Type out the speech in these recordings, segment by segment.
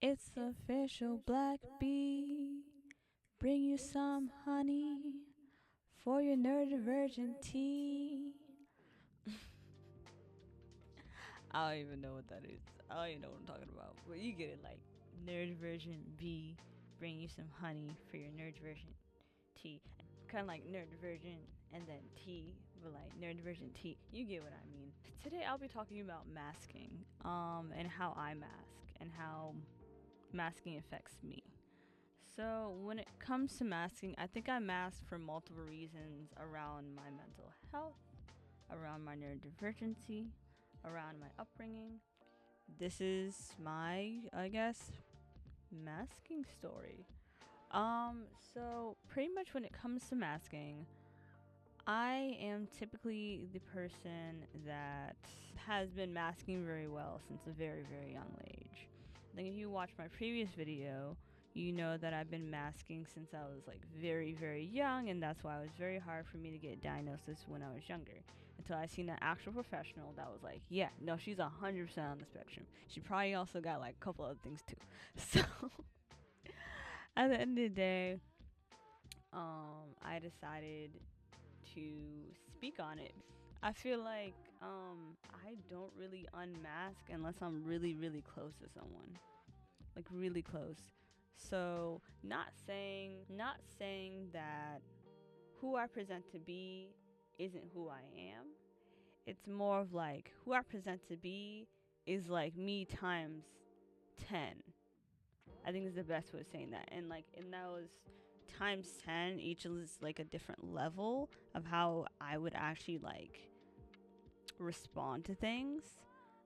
It's official, Black Bee. Bring you some honey for your neurodivergent tea. I don't even know what that is. I don't even know what I'm talking about. But you get it, like neurodivergent bee, bring you some honey for your neurodivergent tea. Kind of like neurodivergent and then tea, but like neurodivergent tea. You get what I mean. Today I'll be talking about masking, and how I mask and how masking affects me. So when it comes to masking, I think I mask for multiple reasons around my mental health, around my neurodivergency, around my upbringing. This is my, I guess, masking story. So pretty much when it comes to masking, I am typically the person that has been masking very well since a very, very young age. I think if you watch my previous video, you know that I've been masking since I was like very, very young, and that's why it was very hard for me to get diagnosis when I was younger. Until I seen an actual professional that was like, yeah, no, she's 100% on the spectrum. She probably also got like a couple other things too. So at the end of the day, I decided to speak on it. I feel like I don't really unmask unless I'm really, really close to someone, like really close. So not saying that who I present to be isn't who I am. It's more of like who I present to be is like me times 10. I think is the best way of saying that. And like in those times 10, each is like a different level of how I would actually like respond to things.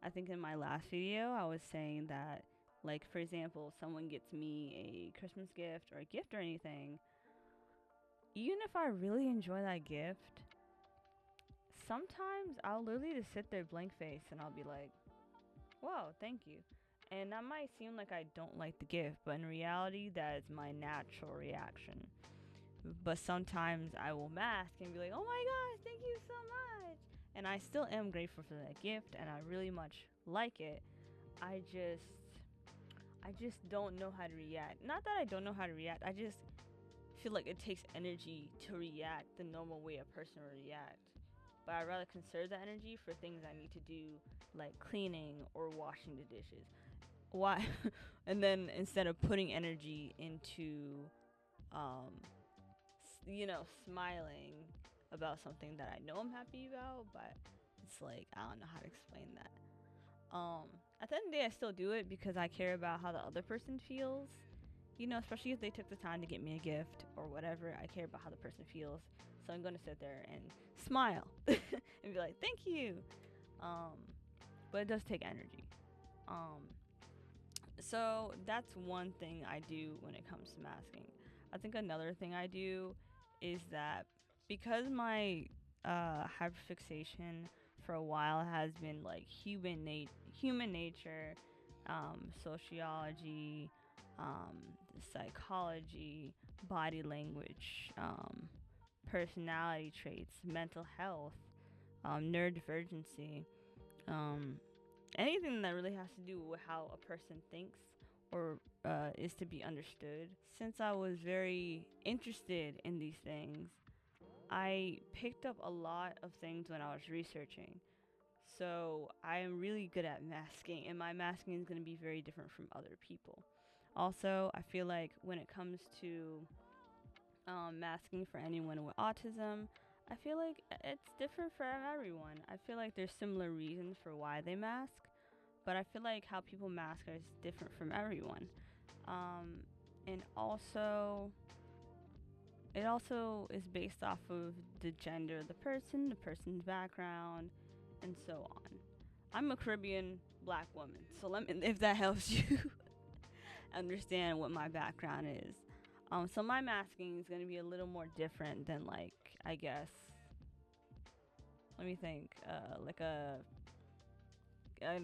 I think in my last video, I was saying that, like, for example, someone gets me a Christmas gift or a gift or anything, even if I really enjoy that gift, sometimes I'll literally just sit there blank face and I'll be like, wow, thank you. And that might seem like I don't like the gift, but in reality, that is my natural reaction. But sometimes I will mask and be like, oh my gosh, thank you so much. And I still am grateful for that gift and I really much like it. I just don't know how to react. Not that I don't know how to react, I just feel like it takes energy to react the normal way a person would react. But I'd rather conserve that energy for things I need to do, like cleaning or washing the dishes. Why? And then instead of putting energy into, smiling about something that I know I'm happy about, but it's like, I don't know how to explain that. At the end of the day, I still do it because I care about how the other person feels. Especially if they took the time to get me a gift or whatever, I care about how the person feels. So I'm gonna sit there and smile and be like, thank you. But it does take energy. So that's one thing I do when it comes to masking. I think another thing I do is that because my hyperfixation for a while has been like human nature, sociology, psychology, body language, personality traits, mental health, neurodivergency, um, anything that really has to do with how a person thinks or is to be understood. Since I was very interested in these things, I picked up a lot of things when I was researching. So I am really good at masking, and my masking is going to be very different from other people. Also, I feel like when it comes to masking for anyone with autism, I feel like it's different for everyone. I feel like there's similar reasons for why they mask, but I feel like how people mask is different from everyone. And also, it also is based off of the gender of the person's background, and so on. I'm a Caribbean black woman, so if that helps you understand what my background is. So my masking is going to be a little more different than, like, I guess, let me think, I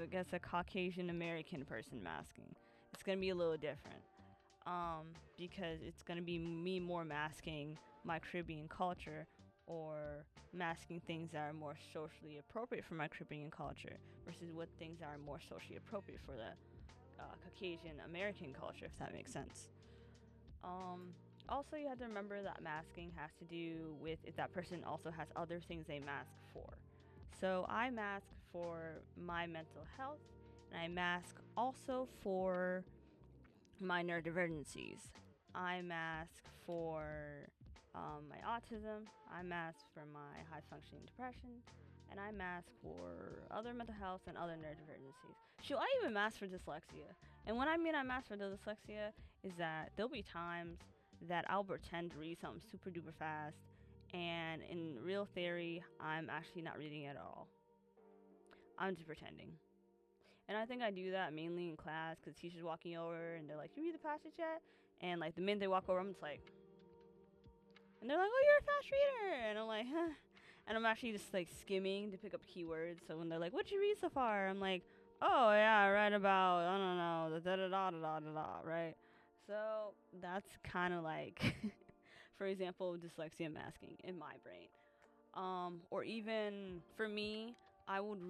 guess a Caucasian American person masking. It's going to be a little different. Because it's going to be me more masking my Caribbean culture or masking things that are more socially appropriate for my Caribbean culture versus what things that are more socially appropriate for the Caucasian American culture, if that makes sense. Also, you have to remember that masking has to do with if that person also has other things they mask for. So I mask for my mental health, and I mask also for my neurodivergencies. I mask for my autism. I mask for my high functioning depression. And I mask for other mental health and other neurodivergencies. Shoot, I even mask for dyslexia. And when I mean I mask for the dyslexia, is that there'll be times that I'll pretend to read something super duper fast, and in real theory, I'm actually not reading it at all. I'm just pretending. And I think I do that mainly in class because teachers walking over and they're like, "You read the passage yet?" And like the minute they walk over, I'm just like, and they're like, "Oh, you're a fast reader," and I'm like, "Huh." And I'm actually just like skimming to pick up keywords. So when they're like, "What'd you read so far?" I'm like, "Oh yeah, I read about I don't know the da da da da da da," right? So that's kind of like, for example, dyslexia masking in my brain. Or even for me, I would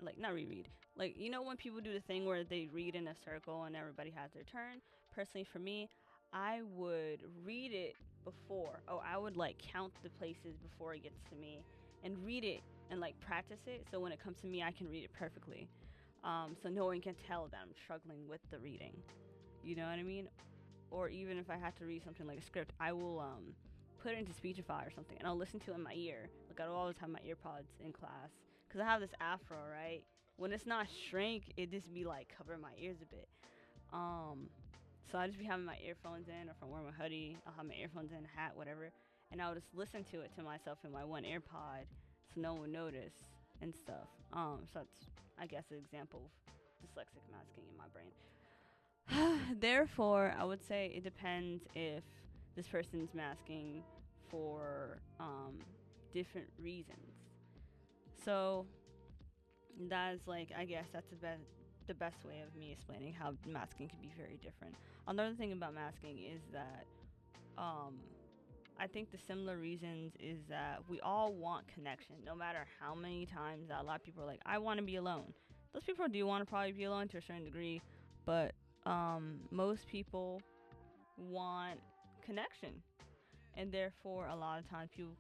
like not reread, like when people do the thing where they read in a circle and everybody has their turn. Personally, for me, I would read it before. Oh, I would like count the places before it gets to me, and read it and like practice it. So when it comes to me, I can read it perfectly. So no one can tell that I'm struggling with the reading. You know what I mean? Or even if I have to read something like a script, I will put it into Speechify or something, and I'll listen to it in my ear. Like I'll always have my earpods in class, cause I have this afro, right? When it's not shrink, it just be like cover my ears a bit. Um, so I just be having my earphones in, or if I'm wearing my hoodie, I'll have my earphones in, hat, whatever, and I'll just listen to it to myself in my one earpod, so no one would notice and stuff. So that's I guess an example of dyslexic masking in my brain. Therefore, I would say it depends if this person's masking for different reasons. So that's like I guess that's the best way of me explaining how masking can be very different. Another thing about masking is that um, I think the similar reasons is that we all want connection, no matter how many times that a lot of people are like, I want to be alone. Those people do want to probably be alone to a certain degree, but most people want connection, and therefore a lot of times people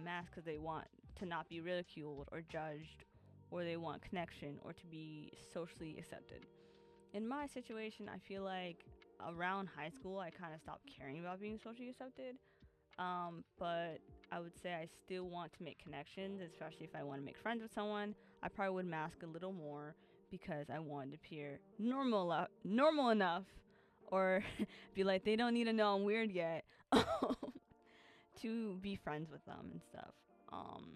mask because they want to not be ridiculed or judged, or they want connection or to be socially accepted. In my situation, I feel like around high school I kind of stopped caring about being socially accepted, but I would say I still want to make connections, especially if I want to make friends with someone. I probably would mask a little more because I wanted to appear normal enough, or be like they don't need to know I'm weird yet, to be friends with them and stuff. Um,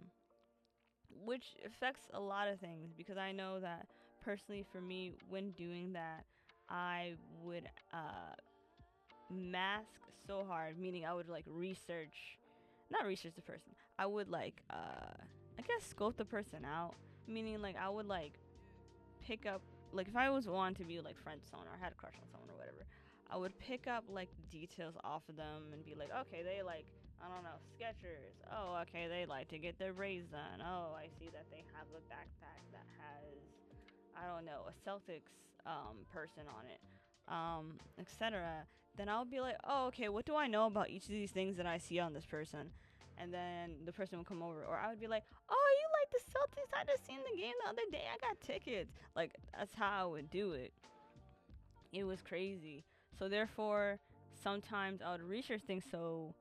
which affects a lot of things because I know that personally for me, when doing that, I would mask so hard, meaning I would like not research the person. I would like I guess scope the person out, meaning like I would like pick up, like if I was wanting to be like friends with someone or I had a crush on someone or whatever, I would pick up like the details off of them and be like, okay, they like I don't know, Skechers. Oh, okay, they like to get their braids done. Oh, I see that they have a backpack that has I don't know, a Celtics person on it, etc. Then I'll be like, oh, okay, what do I know about each of these things that I see on this person? And then the person will come over, or I would be like, oh, you like the Celtics? I just seen the game the other day. I got tickets. Like that's how I would do it. It was crazy. So therefore, sometimes I would research things so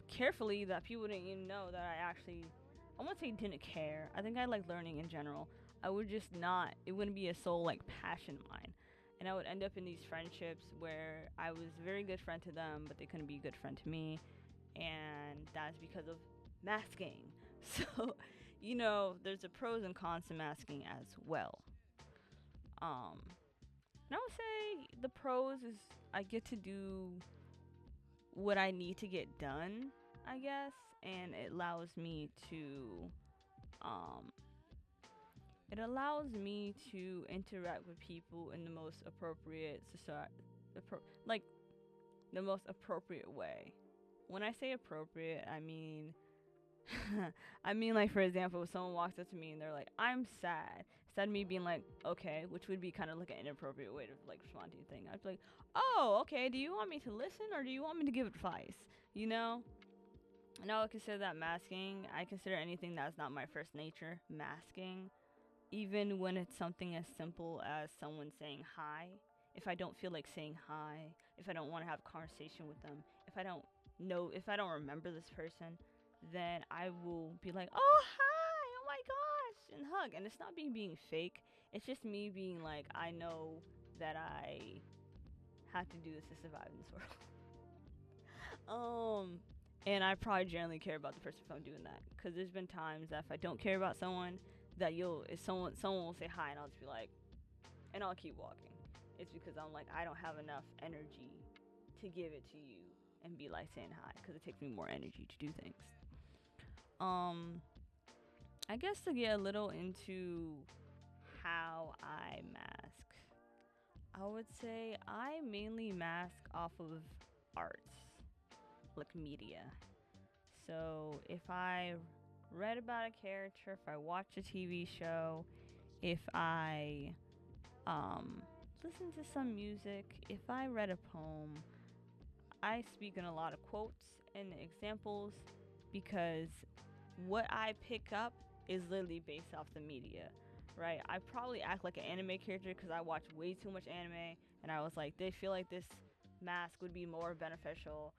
carefully that people didn't even know that I won't say didn't care. I think I like learning in general. I would just not, it wouldn't be a sole like passion of mine. And I would end up in these friendships where I was a very good friend to them, but they couldn't be a good friend to me. And that's because of masking. So, there's a pros and cons to masking as well. Um, and I would say the pros is I get to do what I need to get done, I guess, and um it allows me to interact with people in the most appropriate like the most appropriate way. When I say appropriate, I mean I mean like for example, if someone walks up to me and they're like, "I'm sad." Instead of me being like, okay, which would be kind of like an inappropriate way to like respond to your thing, I'd be like, oh, okay, do you want me to listen or do you want me to give advice? You know? And I would consider that masking. I consider anything that's not my first nature masking, even when it's something as simple as someone saying hi. If I don't feel like saying hi, if I don't want to have a conversation with them, if I don't remember this person, then I will be like, oh, hi, oh my gosh, and hug. And it's not me being fake, it's just me being like, I know that I have to do this to survive in this world. And I probably generally care about the person if I'm doing that. Because there's been times that if I don't care about someone, that if someone will say hi and I'll just be like, and I'll keep walking. It's because I'm like, I don't have enough energy to give it to you and be like saying hi, because it takes me more energy to do things. I guess to get a little into how I mask, I would say I mainly mask off of art, like media. So if I read about a character, if I watch a TV show, if I listen to some music, if I read a poem, I speak in a lot of quotes and examples because what I pick up is literally based off the media, right? I probably act like an anime character because I watch way too much anime, and I was like, they feel like this mask would be more beneficial,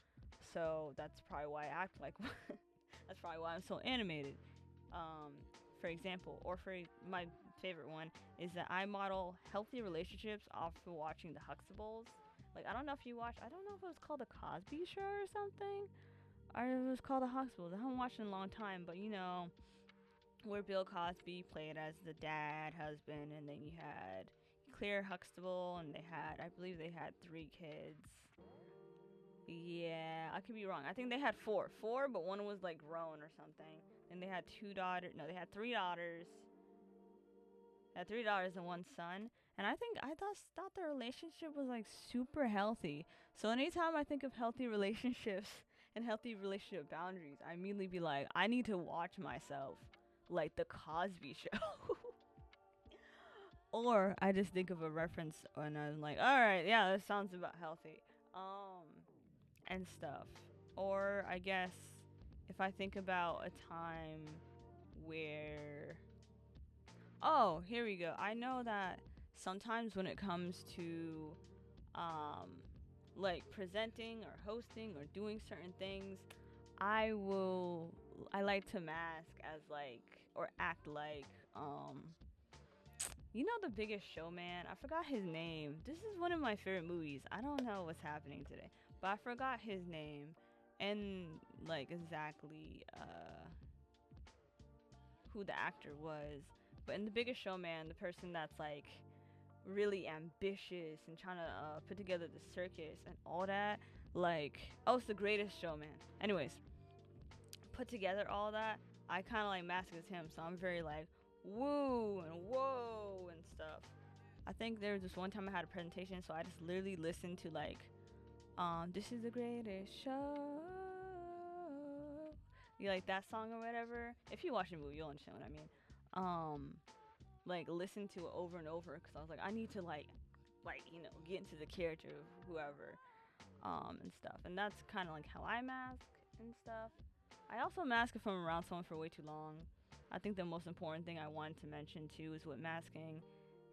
so that's probably why I act like that's probably why I'm so animated. For example, or for my favorite one is that I model healthy relationships off of watching the Huxtables. Like, I don't know if you watch, I don't know if it was called the Cosby Show or something, or it was called the Huxtables. I haven't watched it in a long time, but you know, where Bill Cosby played as the dad, husband, and then you had Claire Huxtable, and I believe they had 3 kids. Yeah, I could be wrong. I think they had four, but one was like grown or something. And they had 2 daughters. No, they had 3 daughters. They had 3 daughters and 1 son. And I thought their relationship was like super healthy. So anytime I think of healthy relationships and healthy relationship boundaries, I immediately be like, I need to watch myself, like the Cosby Show. Or I just think of a reference and I'm like, all right, yeah, this sounds about healthy. And stuff. Or I guess if I think about a time where, oh, here we go. I know that sometimes when it comes to like presenting or hosting or doing certain things, I like to mask as like, or act like you know, The Biggest Showman? I forgot his name. This is one of my favorite movies. I don't know what's happening today, but I forgot his name and like exactly who the actor was. But in The Biggest Showman, the person that's like really ambitious and trying to put together the circus and all that, like, oh, it's The Greatest Showman. Anyways, put together all that, I kind of like mask as him, so I'm very like woo and whoa and stuff. I think there was this one time I had a presentation, so I just literally listened to like, this is the greatest show. You like that song or whatever? If you watch the movie, you'll understand what I mean. Like listen to it over and over because I was like, I need to like you know, get into the character of whoever, and stuff. And that's kind of like how I mask and stuff. I also mask if I'm around someone for way too long. I think the most important thing I wanted to mention too is with masking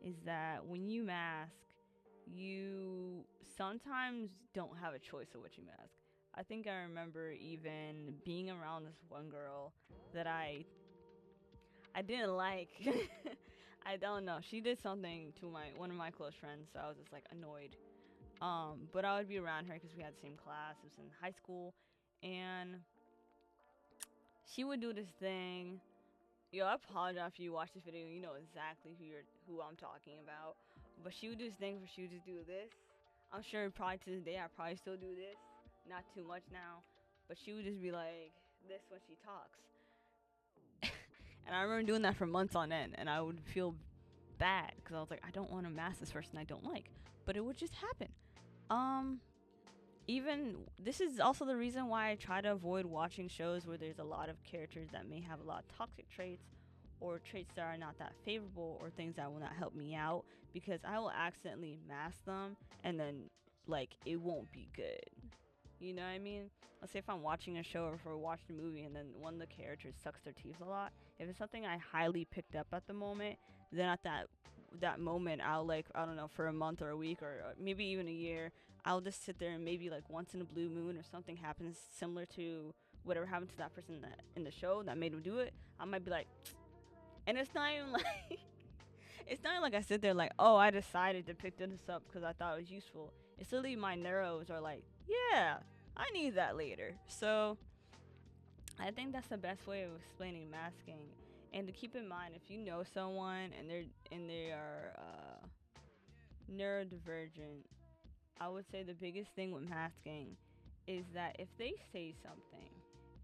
is that when you mask, you sometimes don't have a choice of what you mask. I think I remember even being around this one girl that I didn't like. I don't know. She did something to one of my close friends, so I was just like annoyed. But I would be around her because we had the same class. It was in high school, and she would do this thing. Yo, I apologize if you watch this video. You know exactly who I'm talking about. But she would do this thing where she would just do this. I'm sure probably to this day I probably still do this. Not too much now, but she would just be like this when she talks. And I remember doing that for months on end, and I would feel bad because I was like, I don't want to mask this person I don't like, but it would just happen. Even this is also the reason why I try to avoid watching shows where there's a lot of characters that may have a lot of toxic traits, or traits that are not that favorable or things that will not help me out, because I will accidentally mask them and then like it won't be good. You know what I mean? Let's say if I'm watching a show or if we're watching a movie and then one of the characters sucks their teeth a lot. If it's something I highly picked up at the moment, then at that moment I'll like, I don't know, for a month or a week or maybe even a year, I'll just sit there and maybe like once in a blue moon or something happens similar to whatever happened to that person that in the show that made him do it. I might be like, and it's not even like it's not like I sit there like, oh, I decided to pick this up because I thought it was useful. It's literally my neuros are like, yeah, I need that later. So I think that's the best way of explaining masking. And to keep in mind, if you know someone and they are neurodivergent, I would say the biggest thing with masking is that if they say something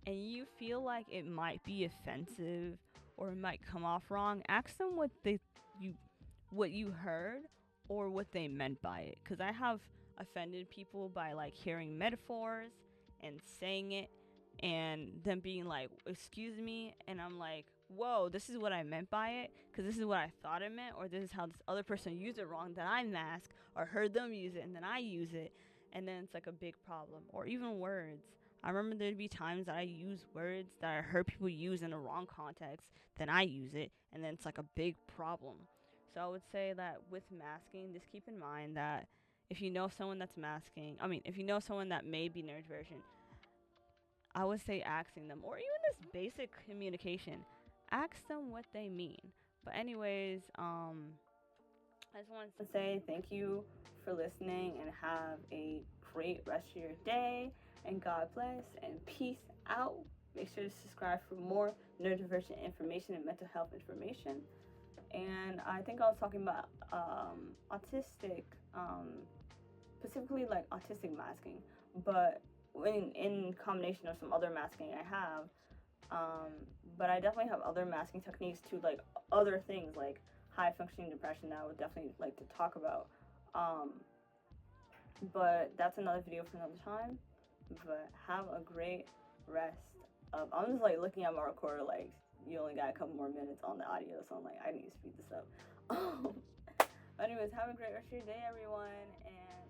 and you feel like it might be offensive or it might come off wrong, ask them what you heard or what they meant by it. Because I have offended people by like hearing metaphors and saying it and them being like, excuse me, and I'm like, whoa, this is what I meant by it, because this is what I thought it meant, or this is how this other person used it wrong that I mask or heard them use it and then I use it, and then it's like a big problem. Or even words. I remember there'd be times that I use words that I heard people use in the wrong context, then I use it, and then it's like a big problem. So I would say that with masking, just keep in mind that if you know someone that's masking, if you know someone that may be neurodivergent, I would say asking them, or even this basic communication, ask them what they mean. But anyways, I just wanted to say thank you for listening and have a great rest of your day, and God bless and peace out. Make sure to subscribe for more neurodivergent information and mental health information. And I think I was talking about autistic, specifically like autistic masking, but in combination of some other masking I have. But I definitely have other masking techniques to like other things like high functioning depression that I would definitely like to talk about. But that's another video for another time. But have a great rest of. I'm just like looking at my recorder like you only got a couple more minutes on the audio, so I'm like I need to speed this up. But anyways, have a great rest of your day, everyone, and